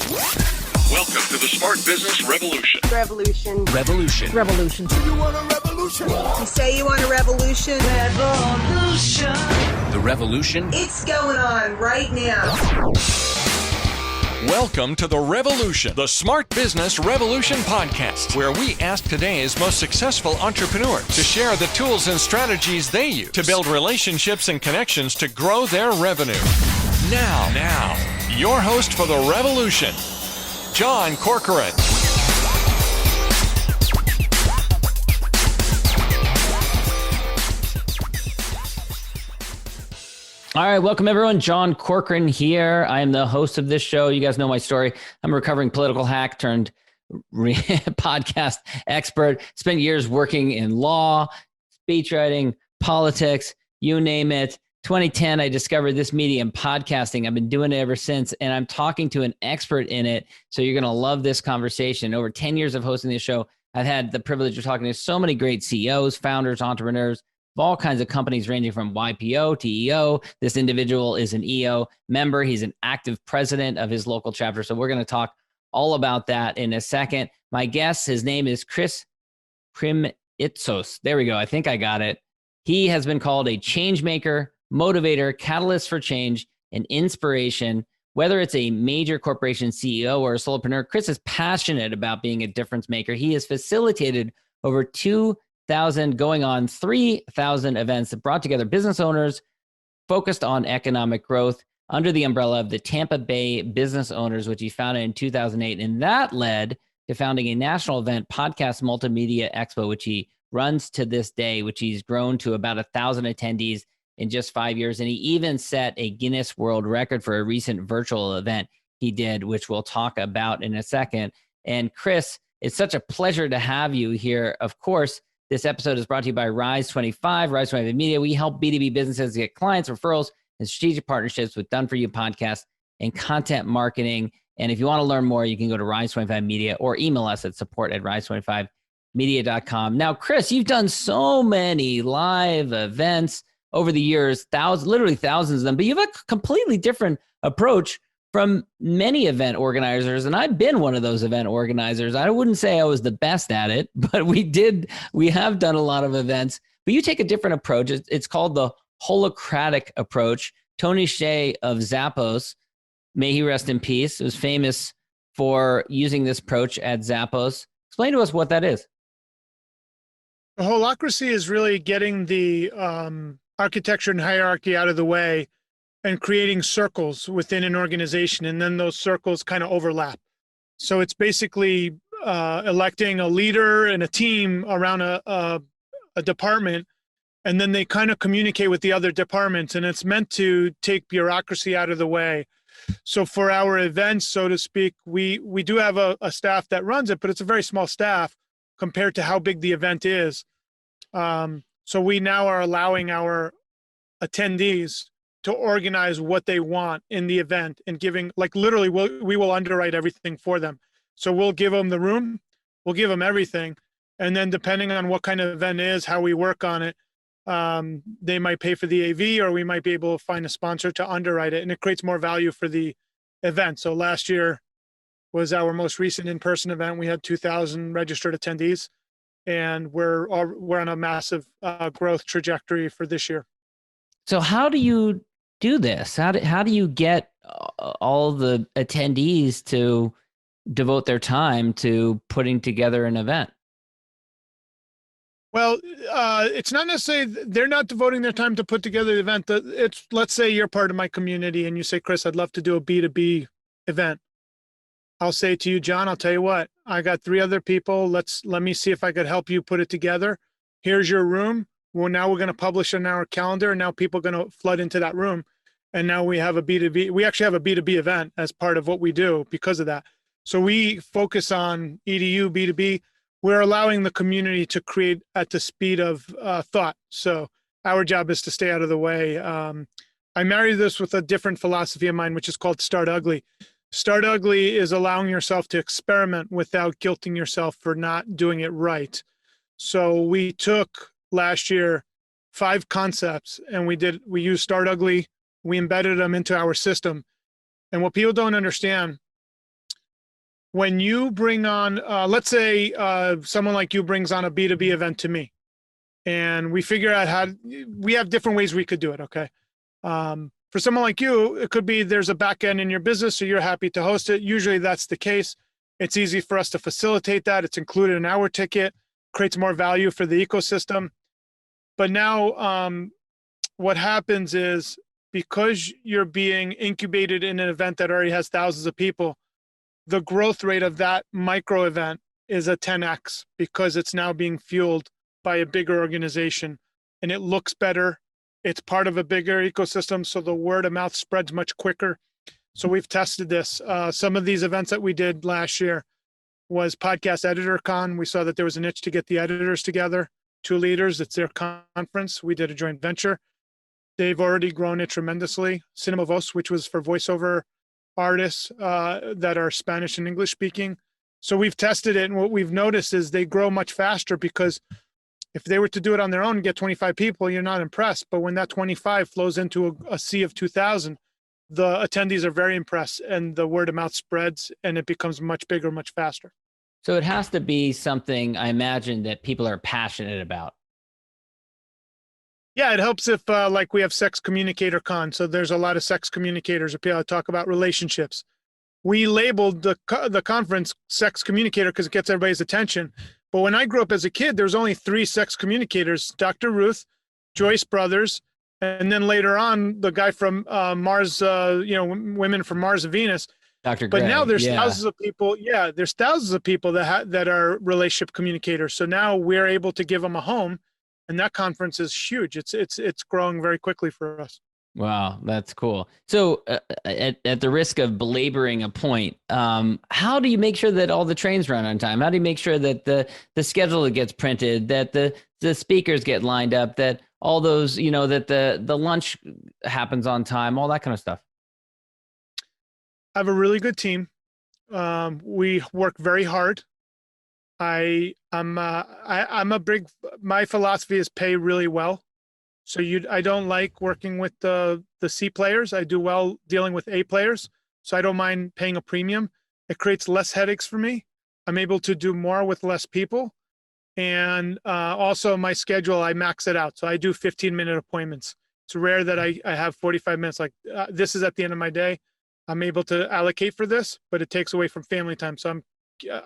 Welcome to the Smart Business Revolution. Revolution. Revolution. Revolution. You want a revolution? You say you want a revolution? Revolution. The revolution. It's going on right now. Welcome to The Revolution, the Smart Business Revolution podcast, where we ask today's most successful entrepreneurs to share the tools and strategies they use to build relationships and connections to grow their revenue. Now, your host for The Revolution, John Corcoran. All right, welcome everyone. John Corcoran here. I am the host of this show. You guys know my story. I'm a recovering political hack turned podcast expert. Spent years working in law, speechwriting, politics, you name it. 2010, I discovered this medium, podcasting. I've been doing it ever since, and I'm talking to an expert in it. So you're going to love this conversation. Over 10 years of hosting this show, I've had the privilege of talking to so many great CEOs, founders, entrepreneurs, of all kinds of companies ranging from YPO to EO. This individual is an EO member. He's an active president of his local chapter. So we're going to talk all about that in a second. My guest, his name is Krimitsos. There we go. I think I got it. He has been called a change maker, motivator, catalyst for change, and inspiration. Whether it's a major corporation CEO or a solopreneur, Chris is passionate about being a difference maker. He has facilitated over 2,000 going on 3,000 events that brought together business owners focused on economic growth under the umbrella of the Tampa Bay Business Owners, which he founded in 2008. And that led to founding a national event, Podfest Multimedia Expo, which he runs to this day, which he's grown to about 1,000 attendees in just 5 years. And he even set a Guinness World Record for a recent virtual event he did, which we'll talk about in a second. And Chris, it's such a pleasure to have you here. Of course, this episode is brought to you by Rise 25, Rise 25 Media. We help B2B businesses get clients, referrals, and strategic partnerships with done-for-you podcasts and content marketing. And if you want to learn more, you can go to Rise 25 Media or email us at support@rise25media.com. Now, Chris, you've done so many live events over the years, literally thousands of them, but you have a completely different approach from many event organizers. And I've been one of those event organizers. I wouldn't say I was the best at it, but we have done a lot of events, but you take a different approach. It's called the holocratic approach. Tony Hsieh of Zappos, may he rest in peace, was famous for using this approach at Zappos. Explain to us what that is. The holacracy is really getting the architecture and hierarchy out of the way and creating circles within an organization, and then those circles kind of overlap. So it's basically electing a leader and a team around a department, and then they kind of communicate with the other departments, and it's meant to take bureaucracy out of the way. So for our events, so to speak, we do have a staff that runs it, but it's a very small staff compared to how big the event is. So we now are allowing our attendees to organize what they want in the event and giving, like literally, we will underwrite everything for them. So we'll give them the room, we'll give them everything. And then depending on what kind of event it is, how we work on it, they might pay for the AV, or we might be able to find a sponsor to underwrite it, and it creates more value for the event. So last year was our most recent in-person event. We had 2,000 registered attendees, and we're on a massive growth trajectory for this year. So how do you do this? How do you get all the attendees to devote their time to putting together an event? Well, it's not necessarily they're not devoting their time to put together the event. It's, let's say you're part of my community and you say, Chris, I'd love to do a B2B event. I'll say to you, John, I'll tell you what, I got 3 other people. Let me see if I could help you put it together. Here's your room. Well, now we're going to publish on our calendar, and now people are going to flood into that room. And now we have a B2B. We actually have a B2B event as part of what we do because of that. So we focus on EDU, B2B. We're allowing the community to create at the speed of thought. So our job is to stay out of the way. I marry this with a different philosophy of mine, which is called Start Ugly. Start Ugly is allowing yourself to experiment without guilting yourself for not doing it right. So we took last year 5 concepts and we used Start Ugly. We embedded them into our system. And what people don't understand when you bring on, let's say someone like you brings on a B2B event to me, and we figure out we have different ways we could do it, okay? For someone like you, it could be there's a back end in your business, so you're happy to host it. Usually that's the case. It's easy for us to facilitate that. It's included in our ticket, creates more value for the ecosystem. But now what happens is, because you're being incubated in an event that already has thousands of people, the growth rate of that micro event is a 10x, because it's now being fueled by a bigger organization, and it looks better. It's part of a bigger ecosystem, so the word of mouth spreads much quicker. So we've tested this. Some of these events that we did last year was Podcast Editor Con. We saw that there was an itch to get the editors together, 2 leaders. It's their conference. We did a joint venture. They've already grown it tremendously. Cinema Voz, which was for voiceover artists that are Spanish and English speaking. So we've tested it, and what we've noticed is they grow much faster, because if they were to do it on their own and get 25 people, you're not impressed. But when that 25 flows into a sea of 2,000, the attendees are very impressed, and the word of mouth spreads, and it becomes much bigger, much faster. So it has to be something, I imagine, that people are passionate about. Yeah, it helps if like we have Sex Communicator Con. So there's a lot of sex communicators, or people that talk about relationships. We labeled the conference Sex Communicator because it gets everybody's attention. But when I grew up as a kid, there was only 3 sex communicators: Dr. Ruth, Joyce Brothers, and then later on, the guy from Mars, Women from Mars and Venus. Dr. But Gray, now there's thousands of people. Yeah, there's thousands of people that are relationship communicators. So now we're able to give them a home, and that conference is huge. It's growing very quickly for us. Wow, that's cool. So at the risk of belaboring a point, how do you make sure that all the trains run on time? How do you make sure that the schedule gets printed, that the speakers get lined up, that all those, that the lunch happens on time, all that kind of stuff? I have a really good team. We work very hard. My philosophy is pay really well. So I don't like working with the C players. I do well dealing with A players. So I don't mind paying a premium. It creates less headaches for me. I'm able to do more with less people. And also my schedule, I max it out. So I do 15-minute appointments. It's rare that I have 45 minutes. Like this is at the end of my day. I'm able to allocate for this, but it takes away from family time. So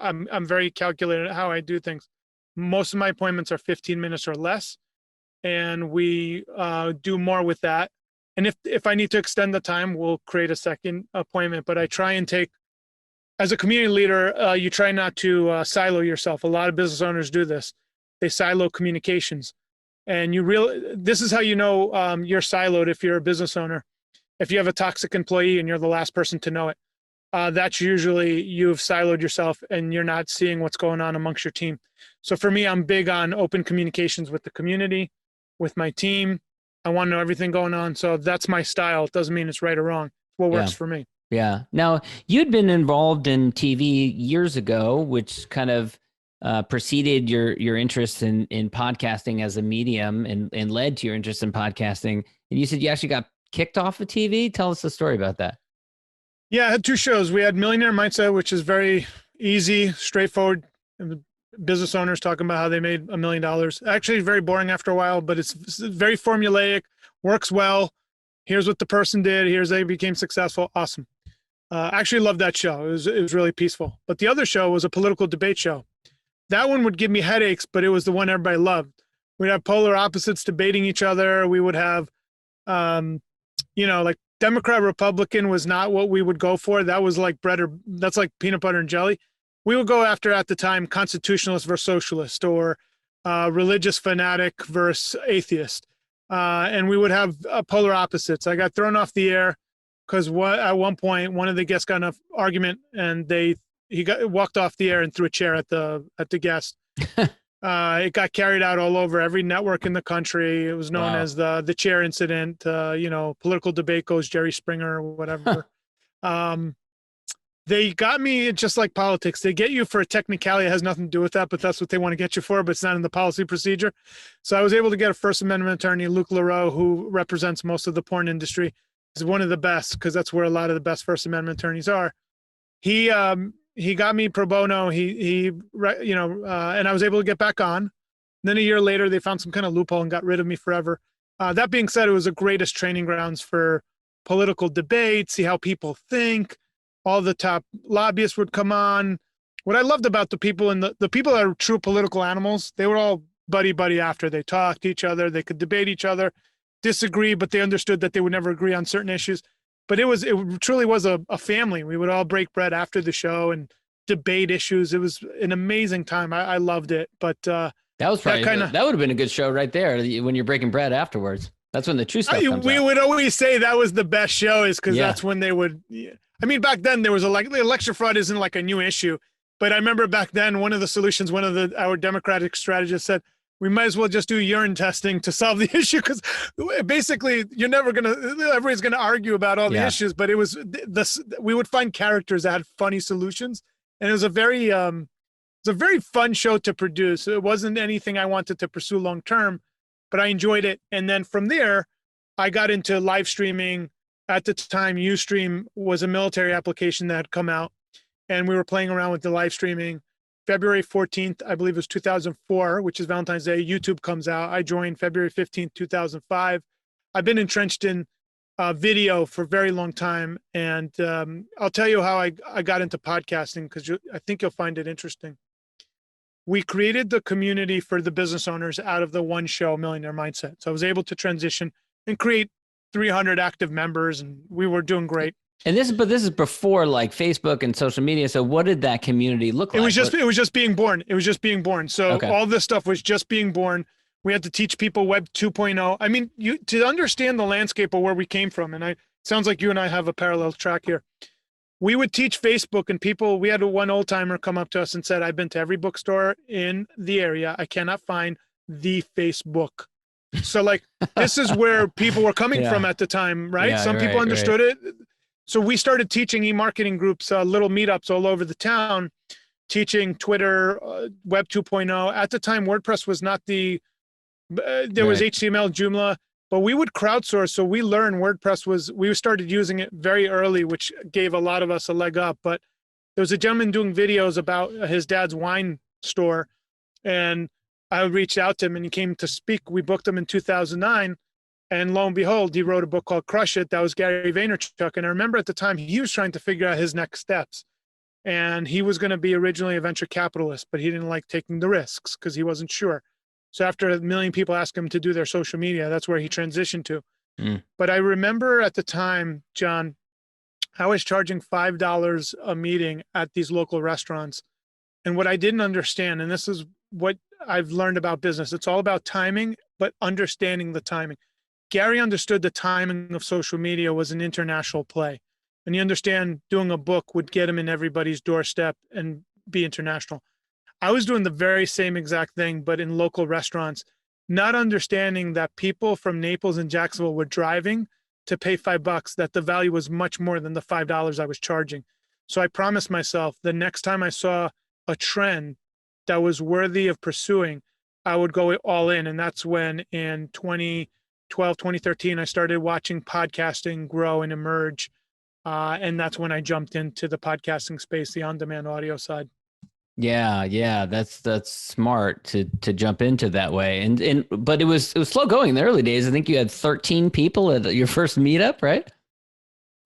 I'm very calculated at how I do things. Most of my appointments are 15 minutes or less, and we do more with that. And if I need to extend the time, we'll create a second appointment. But I try and take, as a community leader, you try not to silo yourself. A lot of business owners do this. They silo communications, and this is how you know you're siloed if you're a business owner. If you have a toxic employee and you're the last person to know it, that's usually you've siloed yourself and you're not seeing what's going on amongst your team. So for me, I'm big on open communications with the community, with my team. I want to know everything going on. So that's my style. It doesn't mean it's right or wrong. It's what works for me. Yeah. Now, you'd been involved in TV years ago, which kind of preceded your interest in podcasting as a medium and led to your interest in podcasting. And you said you actually got kicked off of TV. Tell us the story about that. Yeah, I had 2 shows. We had Millionaire Mindset, which is very easy, straightforward. Business owners talking about how they made $1 million. Actually, very boring after a while, but it's very formulaic, works well. Here's what the person did. Here's they became successful. Awesome. Actually loved that show. It was really peaceful. But the other show was a political debate show. That one would give me headaches, but it was the one everybody loved. We'd have polar opposites debating each other. We would have, like Democrat, Republican was not what we would go for. That was like that's like peanut butter and jelly. We would go after, at the time, constitutionalist versus socialist, or religious fanatic versus atheist. And we would have polar opposites. I got thrown off the air because at one point, one of the guests got in an argument, and he walked off the air and threw a chair at the guest. It got carried out all over every network in the country. It was known as the chair incident. Political debate goes Jerry Springer or whatever. They got me just like politics. They get you for a technicality that has nothing to do with that, but that's what they want to get you for, but it's not in the policy procedure. So I was able to get a First Amendment attorney, Luke Leroux, who represents most of the porn industry. He's one of the best, because that's where a lot of the best First Amendment attorneys are. He he got me pro bono. And I was able to get back on. Then a year later, they found some kind of loophole and got rid of me forever. That being said, it was the greatest training grounds for political debate, see how people think. All the top lobbyists would come on. What I loved about the people and the people that are true political animals, they were all buddy after. They talked to each other. They could debate each other, disagree, but they understood that they would never agree on certain issues. But it truly was a family. We would all break bread after the show and debate issues. It was an amazing time. I loved it. But that was probably that would have been a good show right there when you're breaking bread afterwards. That's when the true stuff comes we out. would always say that was the best show, is because that's when they would. I mean, back then there was election fraud isn't like a new issue, but I remember back then one of the solutions, our Democratic strategists said, we might as well just do urine testing to solve the issue, because basically everybody's gonna argue about all the issues. But it was we would find characters that had funny solutions, and it was a very fun show to produce. It wasn't anything I wanted to pursue long term, but I enjoyed it. And then from there, I got into live streaming. At the time, Ustream was a military application that had come out, and we were playing around with the live streaming. February 14th, I believe it was 2004, which is Valentine's Day, YouTube comes out. I joined February 15th, 2005. I've been entrenched in video for a very long time. And I'll tell you how I got into podcasting, because I think you'll find it interesting. We created the community for the business owners out of the one show, Millionaire Mindset. So I was able to transition and create 300 active members, and we were doing great. And this is before like Facebook and social media. So what did that community look like? It was just being born. It was just being born. So all this stuff was just being born. We had to teach people Web 2.0. I mean, to understand the landscape of where we came from, and sounds like you and I have a parallel track here. We would teach Facebook, and we had one old timer come up to us and said, I've been to every bookstore in the area. I cannot find the Facebook. So like, this is where people were coming from at the time, right? Yeah, Some people understood it. So we started teaching e-marketing groups, little meetups all over the town, teaching Twitter, Web 2.0. At the time, WordPress was not there was HTML, Joomla, but we would crowdsource. So we learned we started using it very early, which gave a lot of us a leg up. But there was a gentleman doing videos about his dad's wine store, and I reached out to him and he came to speak. We booked him in 2009. And lo and behold, he wrote a book called Crush It. That was Gary Vaynerchuk. And I remember at the time he was trying to figure out his next steps. And he was going to be originally a venture capitalist, but he didn't like taking the risks because he wasn't sure. So after 1 million people asked him to do their social media, that's where he transitioned to. But I remember at the time, John, I was charging $5 a meeting at these local restaurants. And what I didn't understand, and this is what I've learned about business, it's all about timing, but understanding the timing. Gary understood the timing of social media was an international play. And you understand doing a book would get him in everybody's doorstep and be international. I was doing the very same exact thing, but in local restaurants, not understanding that people from Naples and Jacksonville were driving to pay $5, that the value was much more than the $5 I was charging. So I promised myself the next time I saw a trend that was worthy of pursuing, I would go all in. And that's when in 2012, 2013, I started watching podcasting grow and emerge. And that's when I jumped into the podcasting space, the on-demand audio side. Yeah, that's smart to jump into that way. But it was slow going in the early days. I think you had 13 people at your first meetup, right?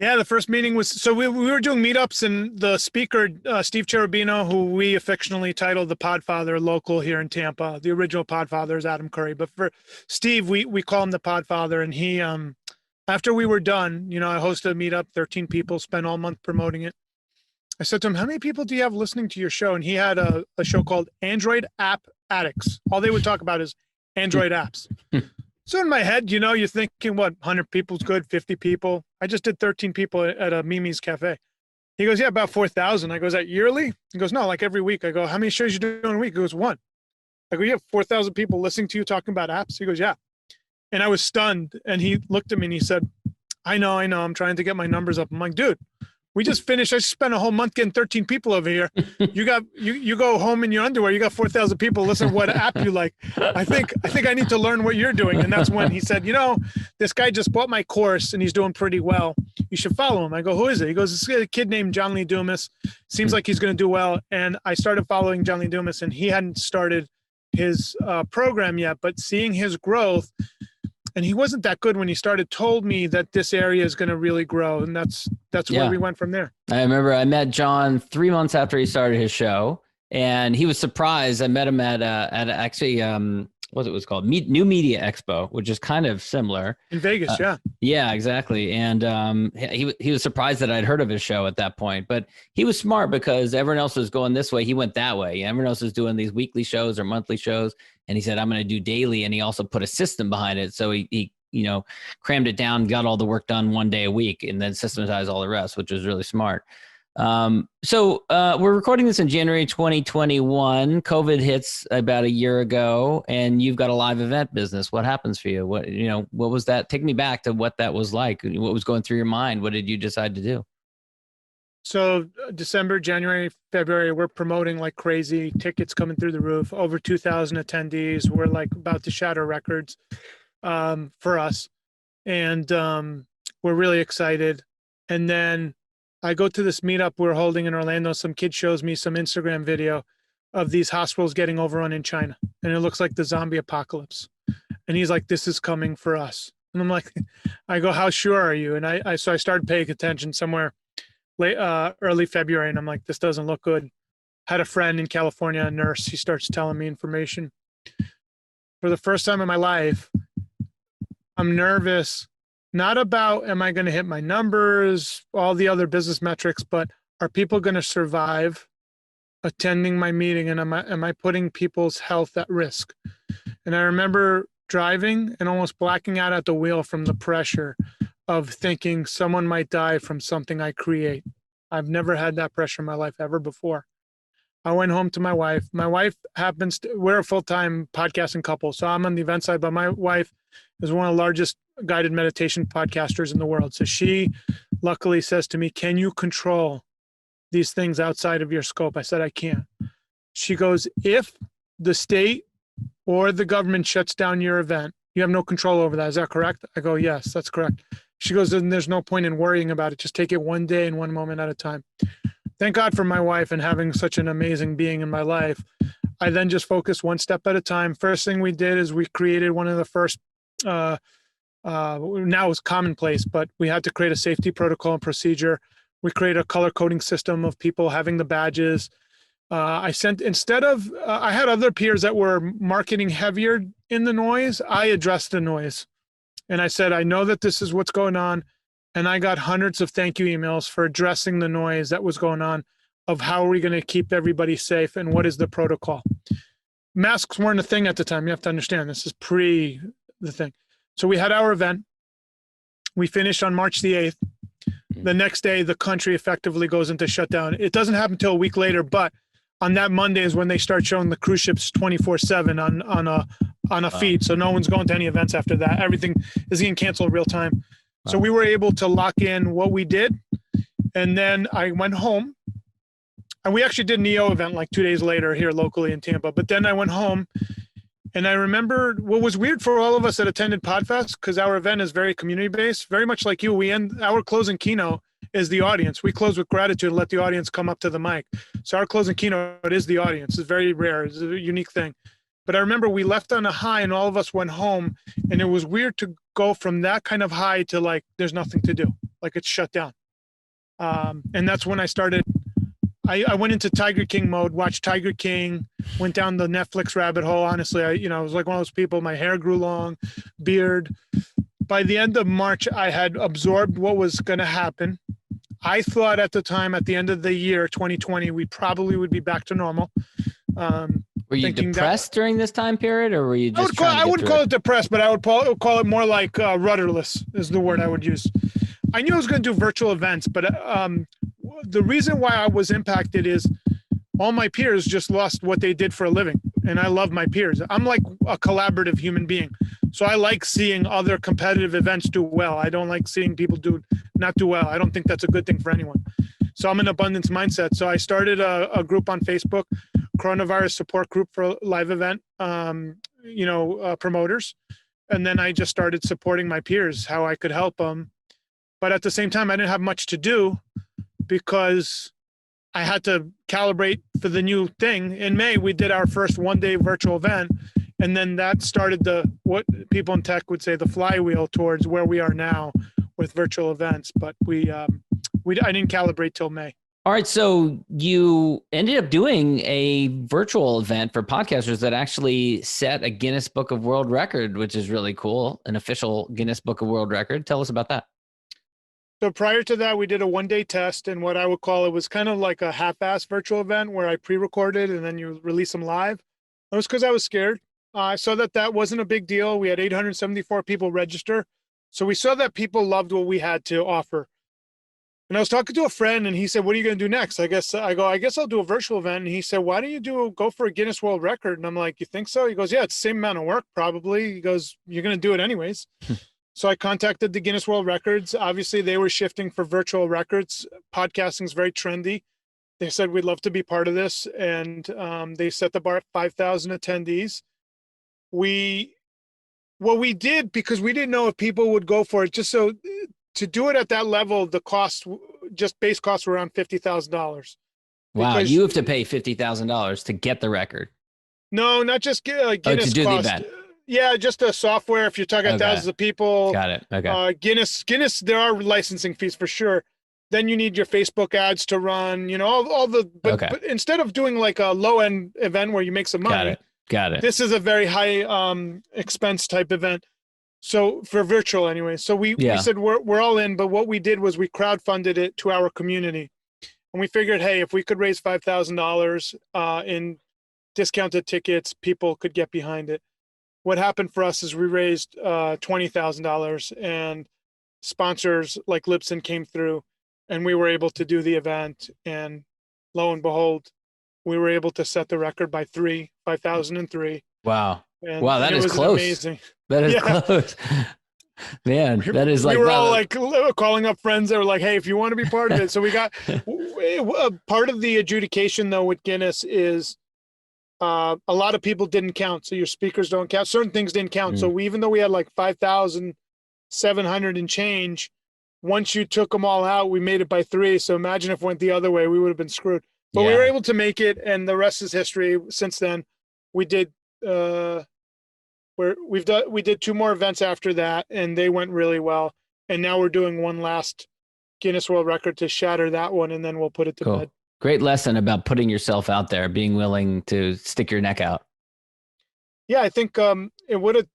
Yeah, the first meeting was, so we were doing meetups, and the speaker, Steve Cherubino, who we affectionately titled the Podfather, local here in Tampa. The original Podfather is Adam Curry, but for Steve, we call him the Podfather. And he, after we were done, I hosted a meetup, 13 people, spent all month promoting it. I said to him, how many people do you have listening to your show? And he had a show called Android App Addicts. All they would talk about is Android apps. So in my head, you're thinking, what, 100 people's good, 50 people? I just did 13 people at a Mimi's Cafe. He goes, yeah, about 4,000. I go, is that yearly? He goes, no, like every week. I go, how many shows you doing a week? He goes, one. I go, you have 4,000 people listening to you talking about apps? He goes, yeah. And I was stunned. And he looked at me and he said, I know. I'm trying to get my numbers up. I'm like, dude, we just finished. I spent a whole month getting 13 people over here. You go home in your underwear. You got 4,000 people. Listen, what app you like? I think I need to learn what you're doing. And that's when he said, this guy just bought my course and he's doing pretty well. You should follow him. I go, who is it? He goes, this is a kid named John Lee Dumas. Seems like he's going to do well. And I started following John Lee Dumas, and he hadn't started his program yet, but seeing his growth, and he wasn't that good when he started, told me that this area is going to really grow. And that's where we went from there. I remember I met John 3 months after he started his show, and he was surprised. I met him at actually, what it was called, New Media Expo, which is kind of similar in Vegas. Yeah, exactly. And he was surprised that I'd heard of his show at that point, but he was smart because everyone else was going this way. He went that way. Everyone else was doing these weekly shows or monthly shows. And he said, I'm going to do daily. And he also put a system behind it. So he crammed it down, got all the work done one day a week, and then systematized all the rest, which was really smart. So we're recording this in January 2021. COVID hits about a year ago, and you've got a live event business. What happens for you? What was that? Take me back to what that was like. What was going through your mind? What did you decide to do? So December, January, February, we're promoting like crazy, tickets coming through the roof, over 2,000 attendees. We're like about to shatter records for us. And we're really excited. And then I go to this meetup we're holding in Orlando. Some kid shows me some Instagram video of these hospitals getting overrun in China. And it looks like the zombie apocalypse. And he's like, this is coming for us. And I'm like, I go, how sure are you? And so I started paying attention somewhere early February. And I'm like, this doesn't look good. Had a friend in California, a nurse. He starts telling me information. For the first time in my life, I'm nervous. Not about, am I going to hit my numbers, all the other business metrics, but are people going to survive attending my meeting? And am I putting people's health at risk? And I remember driving and almost blacking out at the wheel from the pressure of thinking someone might die from something I create. I've never had that pressure in my life ever before. I went home to my wife. My wife we're a full-time podcasting couple. So I'm on the event side, but my wife is one of the largest guided meditation podcasters in the world. So she luckily says to me, can you control these things outside of your scope? I said, I can't. She goes, if the state or the government shuts down your event, you have no control over that. Is that correct? I go, yes, that's correct. She goes, then there's no point in worrying about it. Just take it one day and one moment at a time. Thank God for my wife and having such an amazing being in my life. I then just focused one step at a time. First thing we did is we created one of the first, now it's commonplace, but we had to create a safety protocol and procedure. We created a color coding system of people having the badges. I had other peers that were marketing heavier in the noise. I addressed the noise. And I said, I know that this is what's going on. And I got hundreds of thank you emails for addressing the noise that was going on of how are we going to keep everybody safe and what is the protocol. Masks weren't a thing at the time. You have to understand, this is pre the thing. So we had our event. We finished on March the 8th. The next day, the country effectively goes into shutdown. It doesn't happen until a week later, but on that Monday is when they start showing the cruise ships 24/7 on a feed. So no one's going to any events after that. Everything is getting canceled real time. Wow. So we were able to lock in what we did. And then I went home, and we actually did an EO event like 2 days later here locally in Tampa. But then I went home, and I remember what was weird for all of us that attended Podfest, because our event is very community-based, very much like you. We end our closing keynote is the audience. We close with gratitude and let the audience come up to the mic. So our closing keynote is the audience. It's very rare. It's a unique thing. But I remember we left on a high and all of us went home, and it was weird to go from that kind of high to like, there's nothing to do. Like it's shut down. And that's when I started. I went into Tiger King mode, watched Tiger King, went down the Netflix rabbit hole. Honestly, I was like one of those people, my hair grew long, beard. By the end of March, I had absorbed what was going to happen. I thought at the time, at the end of the year, 2020, we probably would be back to normal. Were you depressed during this time period, or were you just I wouldn't call it depressed, but I would call it more like rudderless is the word I would use. I knew I was going to do virtual events, but the reason why I was impacted is all my peers just lost what they did for a living. And I love my peers. I'm like a collaborative human being. So I like seeing other competitive events do well. I don't like seeing people not do well. I don't think that's a good thing for anyone. So I'm an abundance mindset. So I started a group on Facebook, coronavirus support group for live event, promoters. And then I just started supporting my peers, how I could help them. But at the same time, I didn't have much to do because I had to calibrate for the new thing. In May, we did our first one-day virtual event. And then that started what people in tech would say, the flywheel towards where we are now with virtual events. But I didn't calibrate till May. All right. So you ended up doing a virtual event for podcasters that actually set a Guinness Book of World Record, which is really cool. An official Guinness Book of World Record. Tell us about that. So prior to that, we did a one-day test, and what I would call it was kind of like a half-ass virtual event where I pre-recorded and then you release them live. It was because I was scared. I saw that wasn't a big deal. We had 874 people register. So we saw that people loved what we had to offer. And I was talking to a friend and he said, what are you going to do next? I guess I'll do a virtual event. And he said, why don't you go for a Guinness World Record? And I'm like, you think so? He goes, yeah, it's the same amount of work, probably. He goes, you're going to do it anyways. So I contacted the Guinness World Records. Obviously, they were shifting for virtual records. Podcasting is very trendy. They said, we'd love to be part of this. And they set the bar at 5,000 attendees. What we did, because we didn't know if people would go for it, just so to do it at that level, the cost, just base costs were around $50,000. Wow, you have to pay $50,000 to get the record. No, not just Guinness to do cost. The event. Yeah, just a software. If you're talking thousands of people, got it. Okay. Guinness, there are licensing fees for sure. Then you need your Facebook ads to run. But instead of doing like a low end event where you make some money, got it. This is a very high expense type event. So for virtual anyway. So we said we're all in, but what we did was we crowdfunded it to our community. And we figured, hey, if we could raise $5,000 in discounted tickets, people could get behind it. What happened for us is we raised $20,000 and sponsors like Libsyn came through and we were able to do the event. And lo and behold, we were able to set the record by 5,003. Wow. And that is close. Amazing. That is close. Man, that is like... We were all like calling up friends that were like, hey, if you want to be part of it. So we got part of the adjudication though with Guinness is a lot of people didn't count. So your speakers don't count. Certain things didn't count. So even though we had like 5,700 and change, once you took them all out, we made it by 3. So imagine if it went the other way, we would have been screwed. But we were able to make it, and the rest is history. Since then, we did we did 2 more events after that, and they went really well. And now we're doing one last Guinness World Record to shatter that one, and then we'll put it to bed. Great lesson about putting yourself out there, being willing to stick your neck out. Yeah, I think it would have,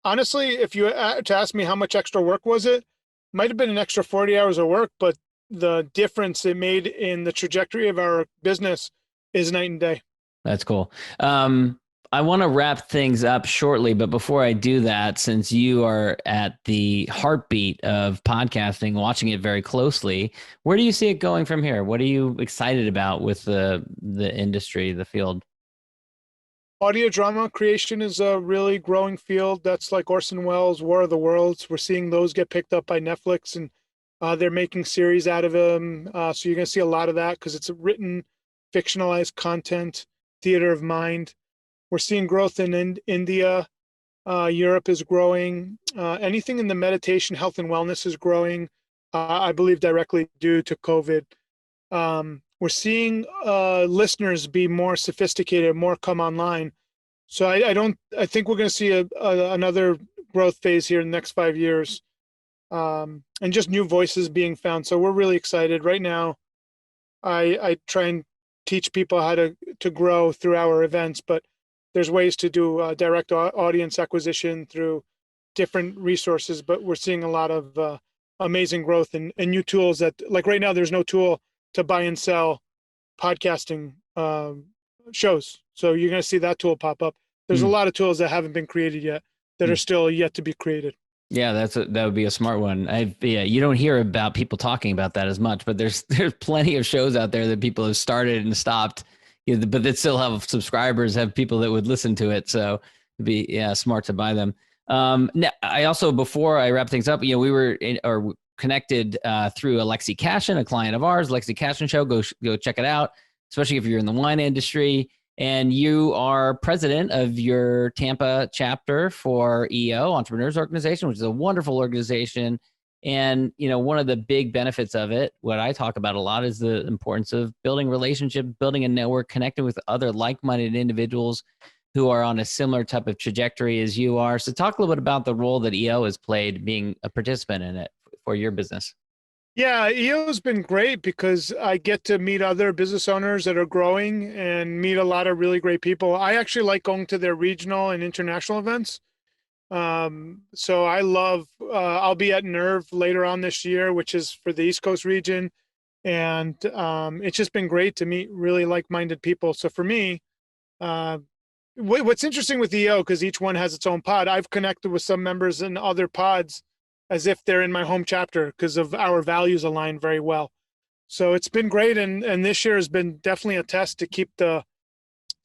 honestly, if you to ask me how much extra work was it, might have been an extra 40 hours of work, but the difference it made in the trajectory of our business is night and day. That's cool. I want to wrap things up shortly, but before I do that, since you are at the heartbeat of podcasting, watching it very closely, where do you see it going from here? What are you excited about with the industry, the field? Audio drama creation is a really growing field. That's like Orson Welles' War of the Worlds. We're seeing those get picked up by Netflix, and they're making series out of them. So you're going to see a lot of that because it's written, fictionalized content, theater of mind. We're seeing growth in India. Europe is growing. Anything in the meditation, health, and wellness is growing, I believe directly due to COVID. We're seeing listeners be more sophisticated, more come online. So I think we're going to see another growth phase here in the next 5 years, and just new voices being found. So we're really excited right now. I try and teach people how to grow through our events, but there's ways to do direct audience acquisition through different resources, but we're seeing a lot of amazing growth and new tools that, like right now, there's no tool to buy and sell podcasting shows. So you're going to see that tool pop up. There's a lot of tools that haven't been created yet that are still yet to be created. Yeah, that would be a smart one. You don't hear about people talking about that as much, but there's plenty of shows out there that people have started and stopped, but that still have subscribers, have people that would listen to it. So it'd be smart to buy them. I also, before I wrap things up, we were connected through Alexi Cashin, a client of ours, Alexi Cashin Show. Go check it out, especially if you're in the wine industry. And you are president of your Tampa chapter for EO, Entrepreneurs Organization, which is a wonderful organization. And, one of the big benefits of it, what I talk about a lot, is the importance of building relationships, building a network, connecting with other like-minded individuals who are on a similar type of trajectory as you are. So talk a little bit about the role that EO has played being a participant in it for your business. Yeah, EO's been great because I get to meet other business owners that are growing and meet a lot of really great people. I actually like going to their regional and international events. So I love, I'll be at Nerve later on this year, which is for the East Coast region. And it's just been great to meet really like-minded people. So for me, what's interesting with EO, because each one has its own pod, I've connected with some members in other pods as if they're in my home chapter because of our values align very well. So it's been great. And this year has been definitely a test to keep the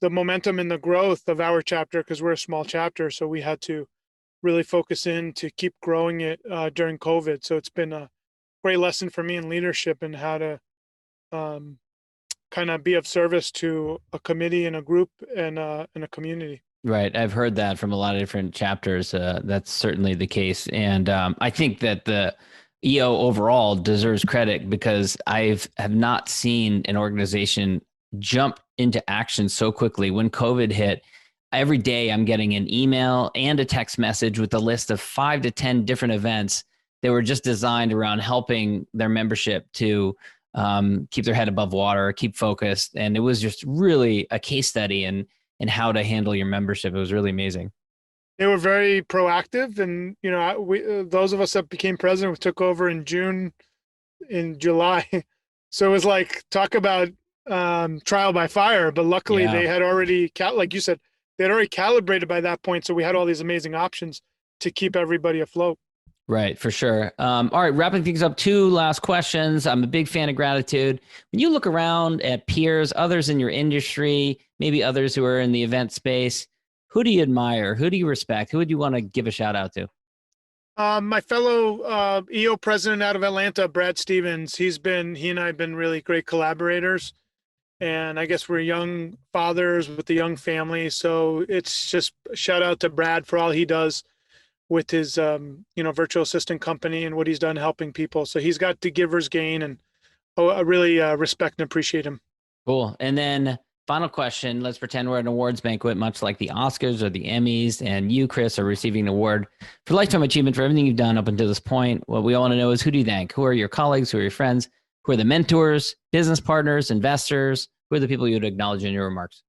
momentum and the growth of our chapter, because we're a small chapter. So we had to really focus in to keep growing it during COVID. So it's been a great lesson for me in leadership and how to kind of be of service to a committee and a group and a community. Right. I've heard that from a lot of different chapters. That's certainly the case. And I think that the EO overall deserves credit because have not seen an organization jump into action so quickly. When COVID hit, every day I'm getting an email and a text message with a list of 5 to 10 different events that were just designed around helping their membership to keep their head above water, keep focused. And it was just really a case study in how to handle your membership. It was really amazing. They were very proactive. And, those of us that became president, we took over in July. So it was like, talk about trial by fire. But luckily they had already, like you said, they had already calibrated by that point. So we had all these amazing options to keep everybody afloat. Right, for sure. All right, wrapping things up, 2 last questions. I'm a big fan of gratitude. When you look around at peers, others in your industry, maybe others who are in the event space, who do you admire? Who do you respect? Who would you want to give a shout out to? My fellow EO president out of Atlanta, Brad Stevens, he and I have been really great collaborators. And I guess we're young fathers with a young family. So it's just a shout out to Brad for all he does with his, virtual assistant company and what he's done helping people. So he's got the giver's gain, and I really respect and appreciate him. Cool. And then final question, let's pretend we're at an awards banquet, much like the Oscars or the Emmys, and you, Chris, are receiving an award for lifetime achievement for everything you've done up until this point. What we all want to know is, who do you thank? Who are your colleagues? Who are your friends? Who are the mentors, business partners, investors? Who are the people you would acknowledge in your remarks?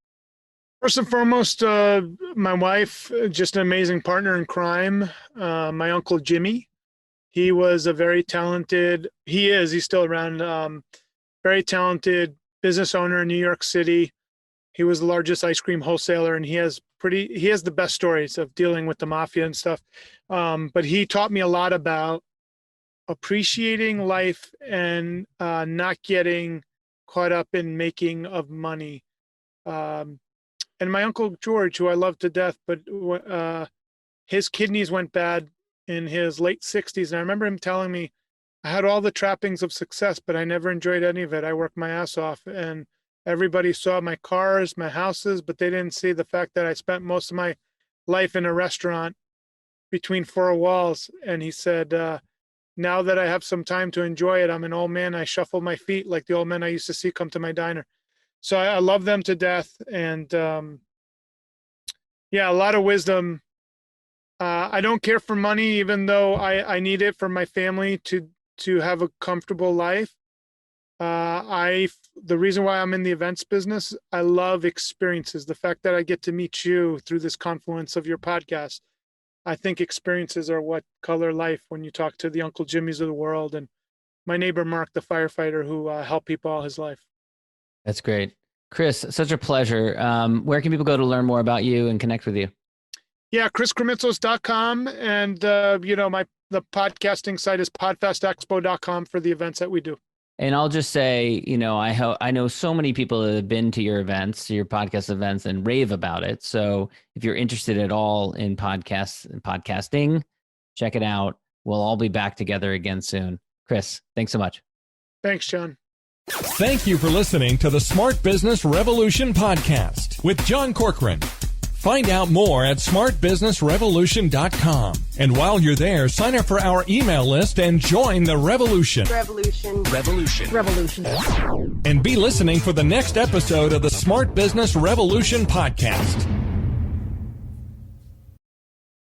First and foremost, my wife, just an amazing partner in crime. My uncle Jimmy, he was a very talented, he's still around, very talented business owner in New York City. He was the largest ice cream wholesaler, and he has the best stories of dealing with the mafia and stuff. But he taught me a lot about appreciating life and not getting caught up in making of money. And my uncle George, who I love to death, but his kidneys went bad in his late 60s. And I remember him telling me, I had all the trappings of success, but I never enjoyed any of it. I worked my ass off, and everybody saw my cars, my houses, but they didn't see the fact that I spent most of my life in a restaurant between 4 walls. And he said, now that I have some time to enjoy it, I'm an old man. I shuffle my feet like the old men I used to see come to my diner. So I love them to death. And a lot of wisdom. I don't care for money, even though I need it for my family to have a comfortable life. The reason why I'm in the events business, I love experiences. The fact that I get to meet you through this confluence of your podcast. I think experiences are what color life when you talk to the Uncle Jimmys of the world, and my neighbor Mark, the firefighter who helped people all his life. That's great. Chris, such a pleasure. Where can people go to learn more about you and connect with you? Yeah, chriskrimitsos.com. And, the podcasting site is podfestexpo.com for the events that we do. And I'll just say, I know so many people that have been to your events, your podcast events, and rave about it. So if you're interested at all in podcasts and podcasting, check it out. We'll all be back together again soon. Chris, thanks so much. Thanks, John. Thank you for listening to the Smart Business Revolution podcast with John Corcoran. Find out more at smartbusinessrevolution.com. And while you're there, sign up for our email list and join the revolution. Revolution. And be listening for the next episode of the Smart Business Revolution podcast.